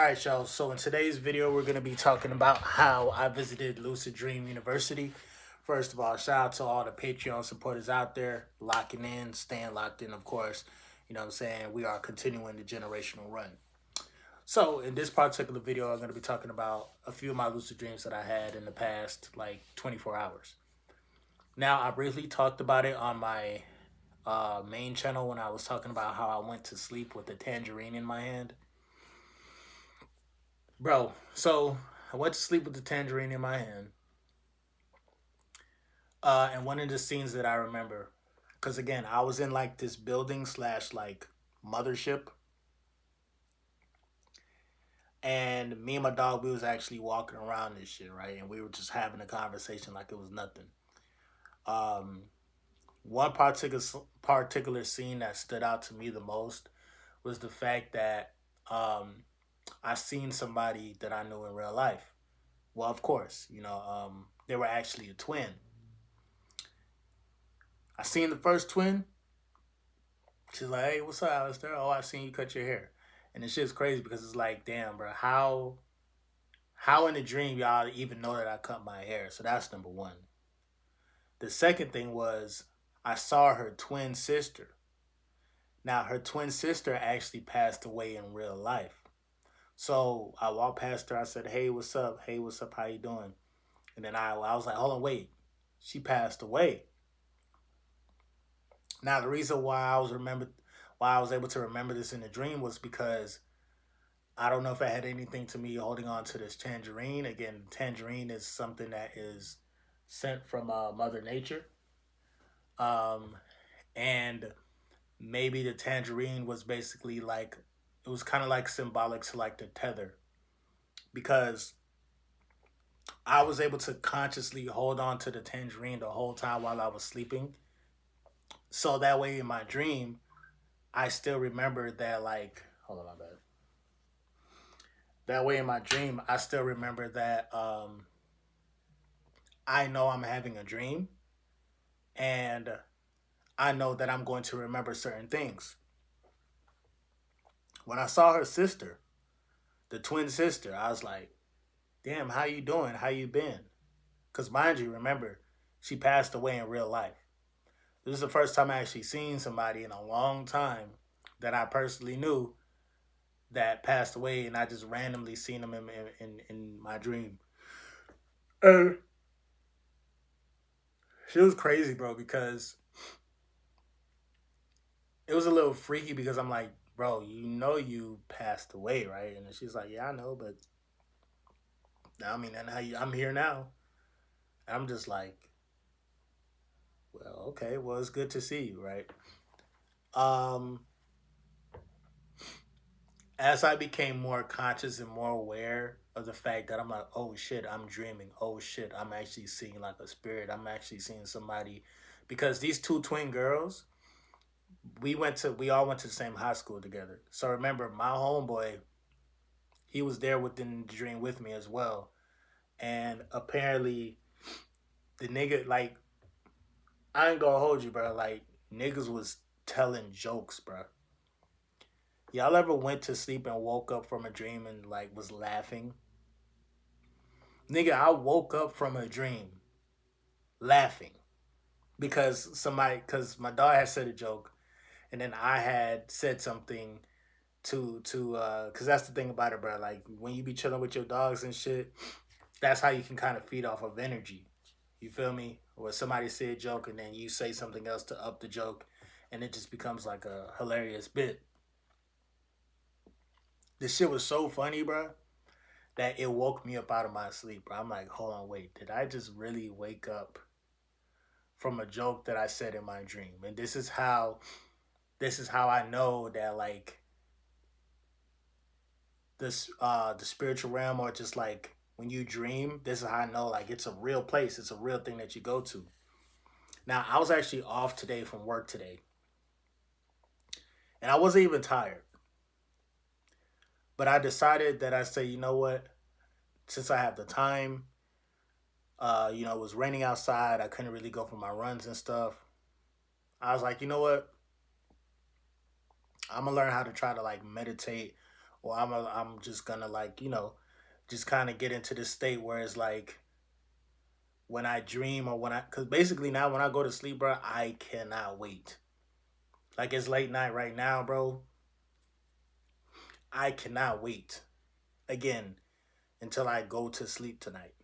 Alright, y'all. So in today's video, we're going to be talking about how I visited Lucid Dream University. First of all, shout out to all the Patreon supporters out there, locking in, staying locked in, of course. You know what I'm saying? We are continuing the generational run. So in this particular video, I'm going to be talking about a few of my lucid dreams that I had in the past, like 24 hours. Now, I briefly talked about it on my main channel when I was talking about how I went to sleep with a tangerine in my hand. Bro, so I went to sleep with the tangerine in my hand. And one of the scenes that I remember, because again, I was in like this building slash like mothership. And me and my dog, we was actually walking around this shit, right? And we were just having a conversation like it was nothing. Um, One particular scene that stood out to me the most was the fact that I seen somebody that I knew in real life. Well, of course, they were actually a twin. I seen the first twin. She's like, "Hey, what's up, Alistair? Oh, I seen you cut your hair." And this shit's crazy because it's like, damn, bro, how in the dream y'all even know that I cut my hair? So that's number one. The second thing was I saw her twin sister. Now her twin sister actually passed away in real life. So I walked past her. I said, "Hey, what's up? Hey, what's up? How you doing?" And then I was like, "Hold on, wait. She passed away." Now the reason why I was able to remember this in the dream was because I don't know if it had anything to me holding on to this tangerine. Again, tangerine is something that is sent from Mother Nature, um, and maybe the tangerine was basically like it was kind of like symbolic to like the tether because I was able to consciously hold on to the tangerine the whole time while I was sleeping. So that way in my dream, I still remember that like hold on my bad. That way in my dream, I still remember that I know I'm having a dream and I know that I'm going to remember certain things. When I saw her sister, the twin sister, I was like, "Damn, how you doing? How you been?" Cuz mind you, remember, she passed away in real life. This is the first time I actually seen somebody in a long time that I personally knew that passed away, and I just randomly seen them in my dream. Uh, she was crazy, bro, because it was a little freaky because I'm like, "Bro, you know you passed away, right?" And she's like, "Yeah, I know, but I mean, and I'm here now." And I'm just like, "Well, okay, well, it's good to see you, right?" Um, as I became more conscious and more aware of the fact that I'm like, "Oh shit, I'm dreaming. Oh shit, I'm actually seeing like a spirit. I'm actually seeing somebody," because these two twin girls, we all went to the same high school together. So remember, my homeboy, he was there within the dream with me as well. And apparently, the nigga, like, I ain't gonna hold you, bro. Like, niggas was telling jokes, bro. Y'all ever went to sleep and woke up from a dream and, like, was laughing? Nigga, I woke up from a dream laughing because my dog had said a joke and then I had said something because that's the thing about it, bro. Like, when you be chilling with your dogs and shit, that's how you can kind of feed off of energy. You feel me? Or somebody say a joke and then you say something else to up the joke, and it just becomes like a hilarious bit. This shit was so funny, bro, that it woke me up out of my sleep, bro. I'm like, hold on, wait, did I just really wake up from a joke that I said in my dream? And this is how I know that like the spiritual realm or just like when you dream, this is how I know like it's a real place, it's a real thing that you go to. Now, I was actually off today from work today, and I wasn't even tired. But I decided that I say, you know what? Since I have the time, it was raining outside. I couldn't really go for my runs and stuff. I was like, you know what? I'm gonna learn how to try to like meditate or I'm just gonna like just kind of get into this state where it's like when I dream or when I because basically now when I go to sleep, bro, I cannot wait. Like it's late night right now, bro. I cannot wait again until I go to sleep tonight.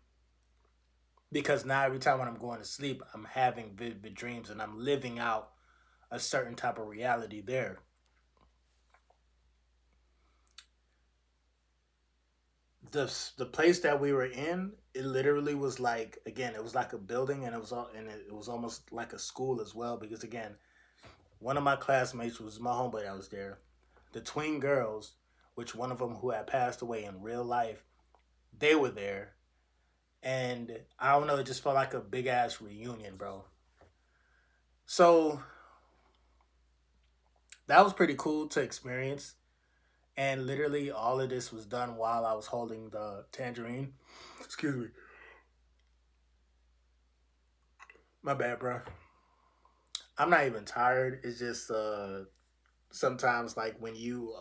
Because now every time when I'm going to sleep, I'm having vivid dreams and I'm living out a certain type of reality there. The place that we were in, it literally was like again, it was like a building and it was almost like a school as well because again, one of my classmates was my homeboy that was there. The twin girls, which one of them who had passed away in real life, they were there, and I don't know, it just felt like a big ass reunion, bro. So that was pretty cool to experience. And literally, all of this was done while I was holding the tangerine. Excuse me, my bad, bro. I'm not even tired. It's just sometimes like when you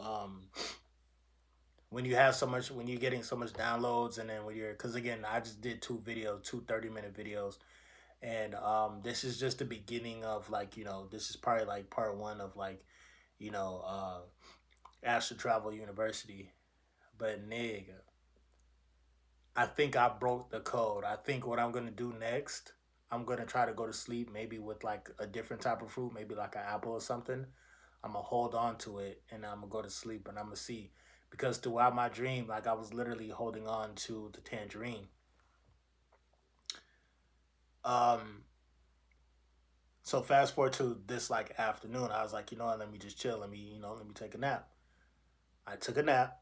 have so much when you're getting so much downloads and then when you're because again I just did two videos, two 30-minute videos, and this is just the beginning of like this is probably like part one of like you know uh Astro Travel University. But nigga, I think I broke the code. I think what I'm gonna do next, I'm gonna try to go to sleep maybe with like a different type of fruit, maybe like an apple or something. I'm gonna hold on to it and I'm gonna go to sleep and I'm gonna see because throughout my dream, like I was literally holding on to the tangerine. Um, so fast forward to this like afternoon, I was like, you know what, let me just chill. Let me take a nap. I took a nap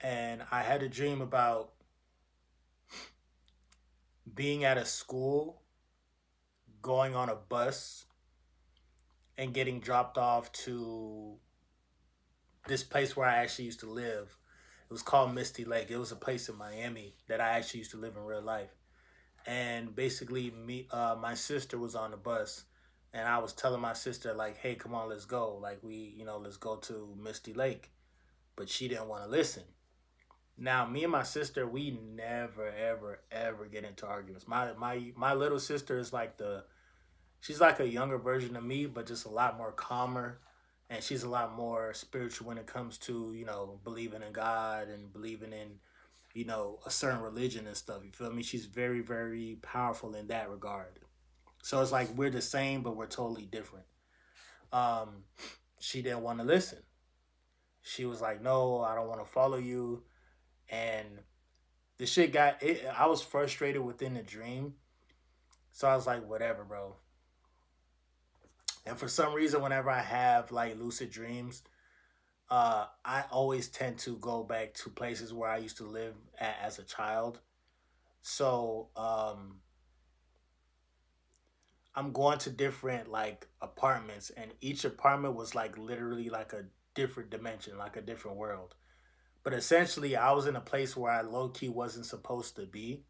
and I had a dream about being at a school, going on a bus, and getting dropped off to this place where I actually used to live. It was called Misty Lake. It was a place in Miami that I actually used to live in real life. And basically, my sister was on the bus, and I was telling my sister like, "Hey, come on, let's go. Like let's go to Misty Lake." But she didn't want to listen. Now, me and my sister, we never, ever, ever get into arguments. My little sister is like the she's like a younger version of me, but just a lot more calmer, and she's a lot more spiritual when it comes to believing in God and believing in a certain religion and stuff. You feel me? She's very very powerful in that regard. So it's like we're the same, but we're totally different. Um, she didn't want to listen. She was like, "No, I don't want to follow you," and the shit got it. I was frustrated within the dream, so I was like, "Whatever, bro." And for some reason, whenever I have like lucid dreams, I always tend to go back to places where I used to live at as a child. So I'm going to different like apartments, and each apartment was like literally like a different dimension, like a different world. But essentially, I was in a place where I low key wasn't supposed to be.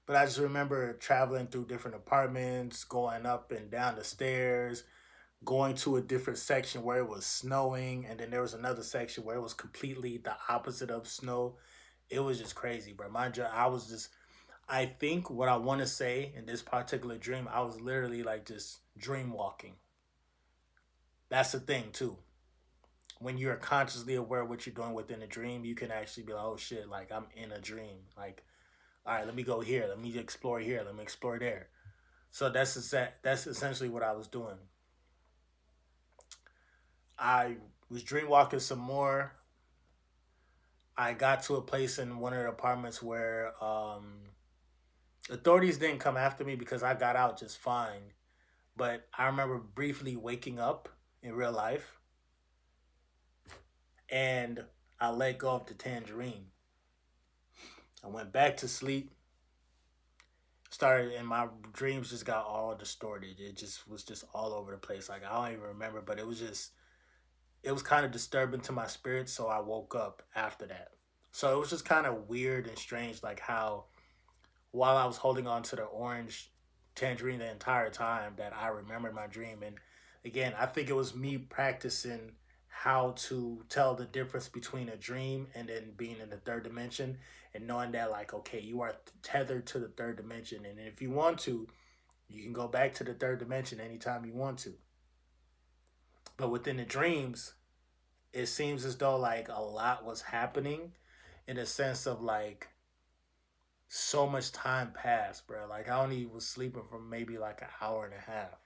But I just remember traveling through different apartments, going up and down the stairs, going to a different section where it was snowing, and then there was another section where it was completely the opposite of snow. It was just crazy, bro. Mind you, I think what I want to say in this particular dream, I was literally like just dream walking. That's the thing, too. When you're consciously aware of what you're doing within a dream, you can actually be like, oh shit, like I'm in a dream. Like, all right, let me go here. Let me explore here. Let me explore there. So that's essentially what I was doing. I was dream walking some more. I got to a place in one of the apartments where authorities didn't come after me because I got out just fine. But I remember briefly waking up in real life and I let go of the tangerine. I went back to sleep, started, and my dreams just got all distorted. It just was just all over the place. Like I don't even remember, but it was kind of disturbing to my spirit. So I woke up after that. So it was just kind of weird and strange, like how while I was holding on to the orange tangerine the entire time that I remembered my dream. And again, I think it was me practicing how to tell the difference between a dream and then being in the third dimension, and knowing that like, okay, you are tethered to the third dimension, and if you want to, you can go back to the third dimension anytime you want to. But within the dreams, it seems as though like a lot was happening, in a sense of like so much time passed, bro. Like I only was sleeping for maybe like an hour and a half.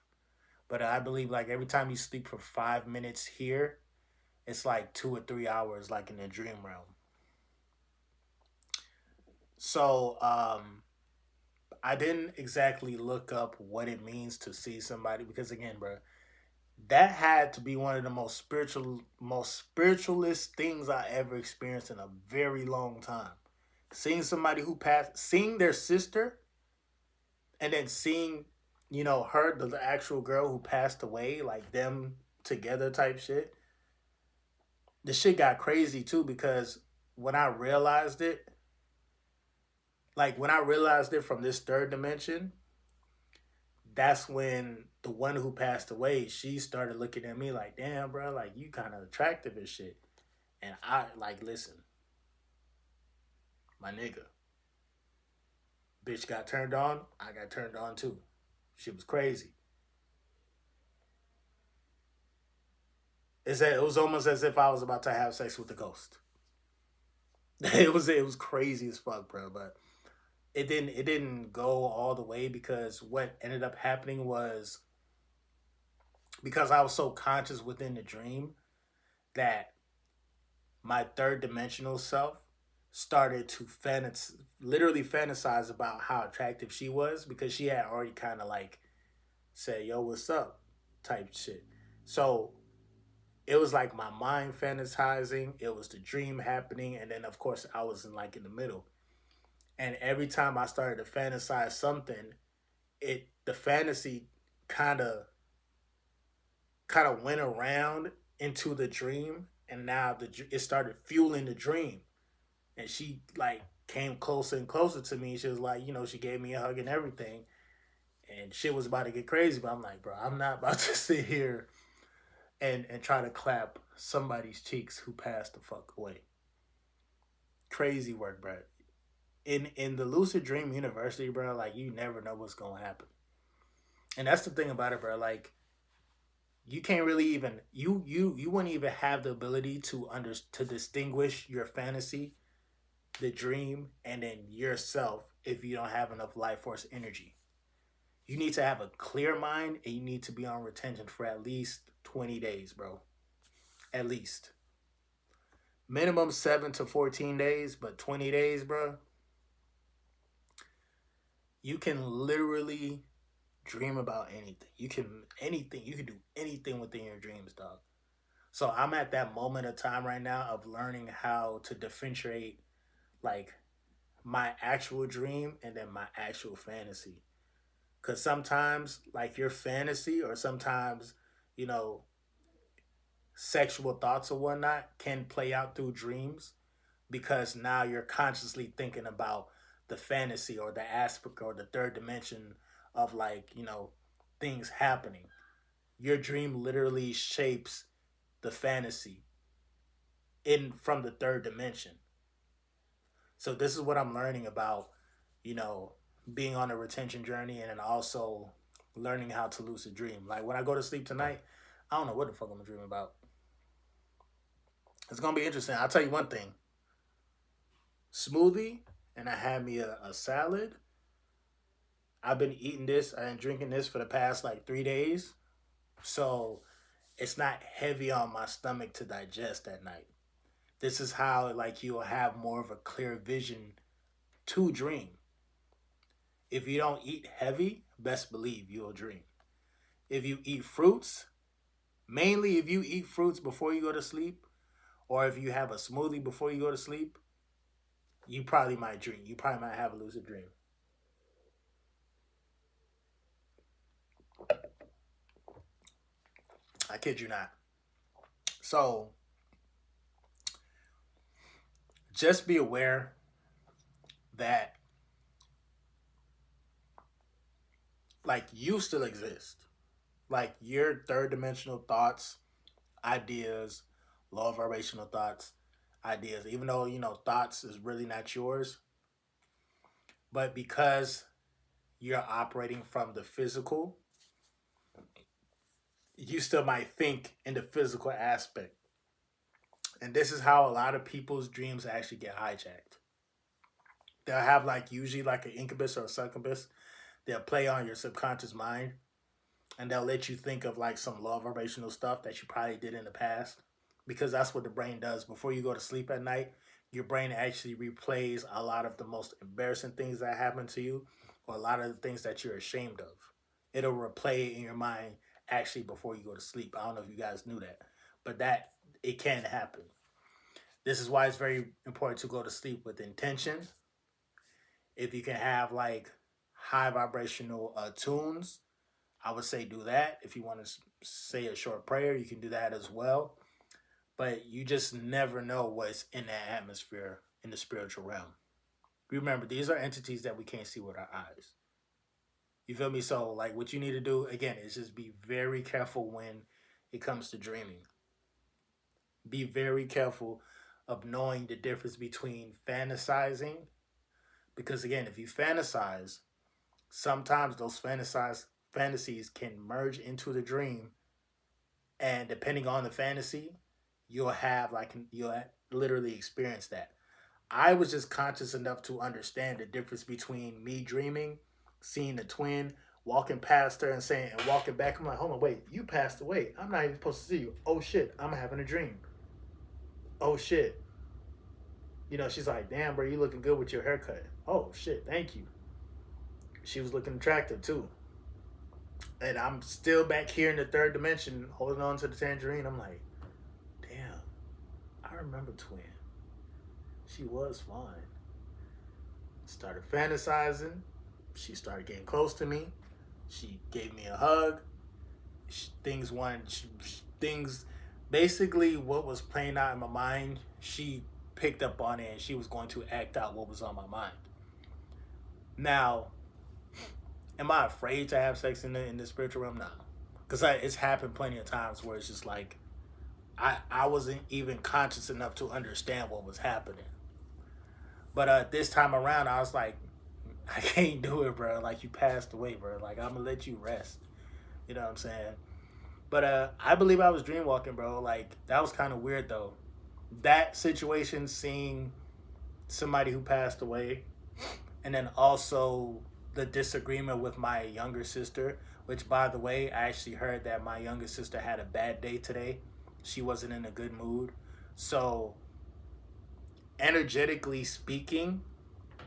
But I believe like every time you sleep for 5 minutes here, it's like 2 or 3 hours like in the dream realm. So I didn't exactly look up what it means to see somebody, because again, bro, that had to be one of the most spiritualist things I ever experienced in a very long time. Seeing somebody who passed, seeing their sister, and then seeing, her, the actual girl who passed away, like them together type shit. The shit got crazy too, because when I realized it, when I realized it from this third dimension, that's when the one who passed away, she started looking at me like, damn, bro, like you kind of attractive as shit. And I like, listen, my nigga, bitch got turned on. I got turned on too. She was crazy. It was almost as if I was about to have sex with the ghost. It was crazy as fuck, bro. But it didn't go all the way, because what ended up happening was, because I was so conscious within the dream, that my third dimensional self started to literally fantasize about how attractive she was, because she had already kind of like said, "Yo, what's up?" type shit. So it was like my mind fantasizing. It was the dream happening, and then of course I was in the middle. And every time I started to fantasize something, the fantasy kind of went around into the dream, and now it started fueling the dream. And she like came closer and closer to me. She was like, she gave me a hug and everything, and shit was about to get crazy. But I'm like, bro, I'm not about to sit here and try to clap somebody's cheeks who passed the fuck away. Crazy work, bro. In the lucid dream university, bro, like you never know what's gonna happen. And that's the thing about it, bro. Like you can't really even you wouldn't even have the ability to distinguish your fantasy, the dream, and then yourself, if you don't have enough life force energy. You need to have a clear mind, and you need to be on retention for at least 20 days, bro. At least. Minimum 7 to 14 days, but 20 days, bro. You can literally dream about anything. You can do anything within your dreams, dog. So I'm at that moment of time right now of learning how to differentiate like my actual dream and then my actual fantasy. Cause sometimes like your fantasy, or sometimes, you know, sexual thoughts or whatnot can play out through dreams, because now you're consciously thinking about the fantasy or the aspect or the third dimension of things happening. Your dream literally shapes the fantasy in from the third dimension. So this is what I'm learning about, you know, being on a retention journey, and then also learning how to lucid dream. Like when I go to sleep tonight, I don't know what the fuck I'm gonna dream about. It's gonna be interesting. I'll tell you one thing: smoothie, and I had me a salad. I've been eating this and drinking this for the past like 3 days, so it's not heavy on my stomach to digest at night. This is how like you'll have more of a clear vision to dream. If you don't eat heavy, best believe you'll dream. If you eat fruits, mainly if you eat fruits before you go to sleep, or if you have a smoothie before you go to sleep, you probably might dream. You probably might have a lucid dream. I kid you not. So just be aware that like you still exist. Like your third dimensional thoughts, ideas, low vibrational thoughts, ideas. Even though thoughts is really not yours, but because you're operating from the physical, you still might think in the physical aspect. And this is how a lot of people's dreams actually get hijacked. They'll have like usually like an incubus or a succubus. They'll play on your subconscious mind and they'll let you think of like some low vibrational stuff that you probably did in the past, because that's what the brain does before you go to sleep at night. Your brain actually replays a lot of the most embarrassing things that happened to you, or a lot of the things that you're ashamed of. It'll replay it in your mind actually before you go to sleep. I don't know if you guys knew that, but that it can happen. This is why it's very important to go to sleep with intention. If you can have like high vibrational tunes, I would say do that. If you want to say a short prayer, you can do that as well. But you just never know what's in that atmosphere in the spiritual realm. Remember, these are entities that we can't see with our eyes. You feel me? So, like, what you need to do, again, is just be very careful when it comes to dreaming. Be very careful of knowing the difference between fantasizing. Because, again, if you fantasize, sometimes those fantasies can merge into the dream, and depending on the fantasy, you'll literally experience that. I was just conscious enough to understand the difference between me dreaming, seeing the twin, walking past her and saying and walking back. I'm like, hold on, wait, you passed away. I'm not even supposed to see you. Oh shit, I'm having a dream. Oh shit. She's like, damn, bro, you looking good with your haircut. Oh shit, thank you. She was looking attractive too. And I'm still back here in the third dimension holding on to the tangerine. I'm like, damn, I remember twin. She was fine. Started fantasizing. She started getting close to me. She gave me a hug. Things, basically what was playing out in my mind, she picked up on it and she was going to act out what was on my mind. Now, am I afraid to have sex in the spiritual realm? No. Because it's happened plenty of times where it's just like, I wasn't even conscious enough to understand what was happening. But this time around, I was like, I can't do it, bro. Like, you passed away, bro. Like, I'm going to let you rest. You know what I'm saying? But I believe I was dream walking, bro. Like, that was kind of weird, though. That situation, seeing somebody who passed away, and then also the disagreement with my younger sister, which, by the way, I actually heard that my younger sister had a bad day today. She wasn't in a good mood. So, energetically speaking,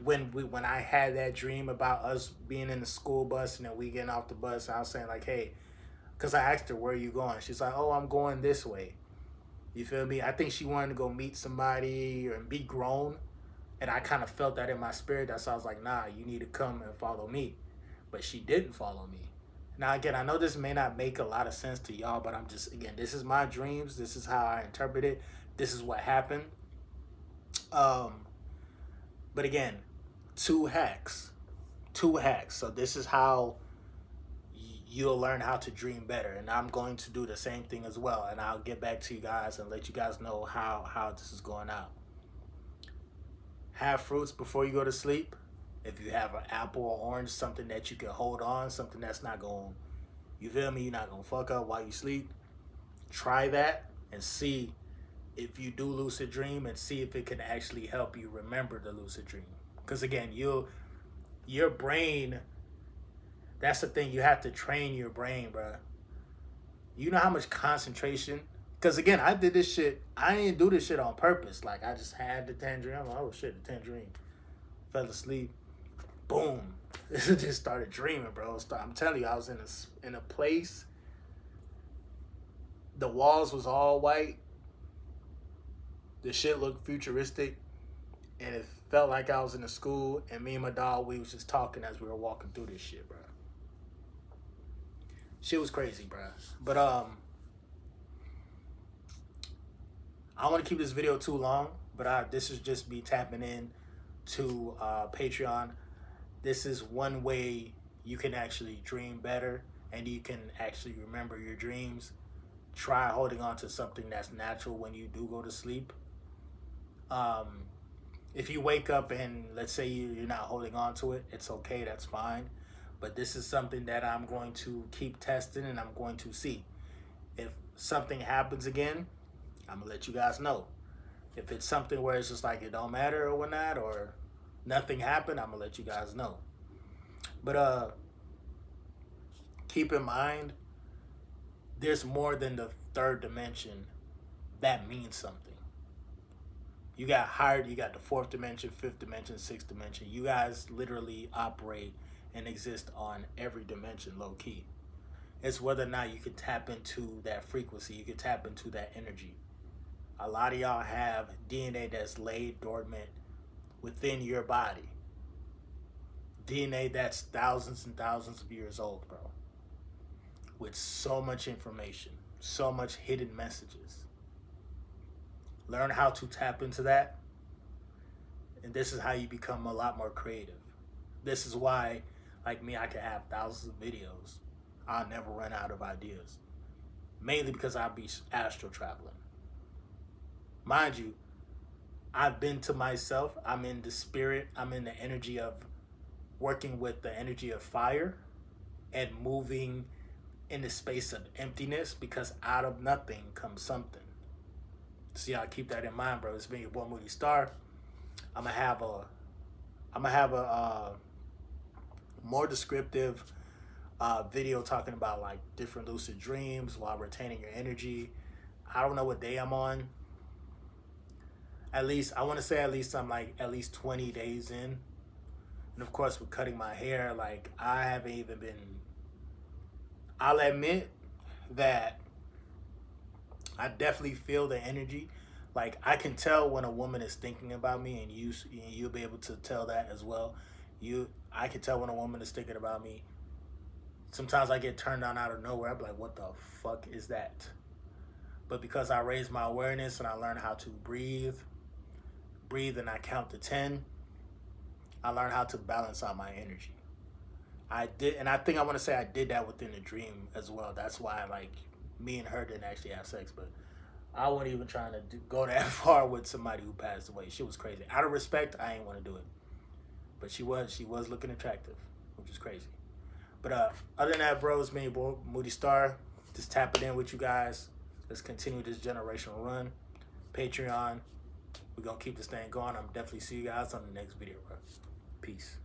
when I had that dream about us being in the school bus and then we getting off the bus, I was saying like, hey, because I asked her, where are you going? She's like, oh, I'm going this way. You feel me? I think she wanted to go meet somebody or be grown. And I kind of felt that in my spirit. That's why I was like, nah, you need to come and follow me. But she didn't follow me. Now, again, I know this may not make a lot of sense to y'all, but again, this is my dreams. This is how I interpret it. This is what happened. But again, two hacks. So this is how you'll learn how to dream better. And I'm going to do the same thing as well. And I'll get back to you guys and let you guys know how this is going out. Have fruits before you go to sleep. If you have an apple or orange, something that you can hold on, something that's not going, you feel me, you're not going to fuck up while you sleep. Try that and see if you do lucid dream, and see if it can actually help you remember the lucid dream. Because again, your brain, that's the thing, you have to train your brain, bro. You know how much concentration, because again, I did this shit, I didn't do this shit on purpose. Like, I just had the tangerine, I'm like, oh shit, the tangerine. Fell asleep, boom. Just started dreaming, bro. I'm telling you, I was in a place, the walls was all white, the shit looked futuristic, and it felt like I was in a school, and me and my dog, we was just talking as we were walking through this shit, bro. Shit was crazy, bro. But I don't want to keep this video too long, but this is just me tapping in to Patreon. This is one way you can actually dream better, and you can actually remember your dreams. try holding on to something that's natural when you do go to sleep. Um, if you wake up and let's say you're not holding on to it, it's okay, that's fine. But this is something that I'm going to keep testing and I'm going to see. If something happens again, I'm gonna let you guys know. If it's something where it's just like it don't matter or whatnot, or nothing happened, I'm gonna let you guys know. But keep in mind, there's more than the third dimension that means something. You got hired, you got the fourth dimension, fifth dimension, sixth dimension. You guys literally operate and exist on every dimension low key. It's whether or not you can tap into that frequency, you can tap into that energy. A lot of y'all have DNA that's laid dormant within your body. DNA that's thousands and thousands of years old, bro. With so much information, so much hidden messages. Learn how to tap into that. And this is how you become a lot more creative. This is why, like me, I can have thousands of videos. I'll never run out of ideas. Mainly because I'll be astral traveling. Mind you, I've been to myself. I'm in the spirit. I'm in the energy of working with the energy of fire and moving in the space of emptiness, because out of nothing comes something. So y'all keep that in mind, bro. It's been your boy Moody Star. I'm gonna have a more descriptive video talking about like different lucid dreams while retaining your energy. I don't know what day I'm on. At least I want to say at least I'm like at least 20 days in. And of course with cutting my hair, like I haven't even been. I'll admit that I definitely feel the energy. Like I can tell when a woman is thinking about me, and you'll be able to tell that as well. I can tell when a woman is thinking about me. Sometimes I get turned on out of nowhere. I'm like, what the fuck is that? But because I raised my awareness and I learned how to breathe and I count to 10, I learned how to balance out my energy. I did, and I think I want to say I did that within the dream as well. That's why like me and her didn't actually have sex, but I wasn't even trying to go that far with somebody who passed away. She was crazy. Out of respect, I ain't want to do it. But she was looking attractive, which is crazy. But other than that, bro, it's me, boy, Moody Star. Just tapping in with you guys. Let's continue this generational run. Patreon. We're going to keep this thing going. I'm definitely see you guys on the next video, bro. Peace.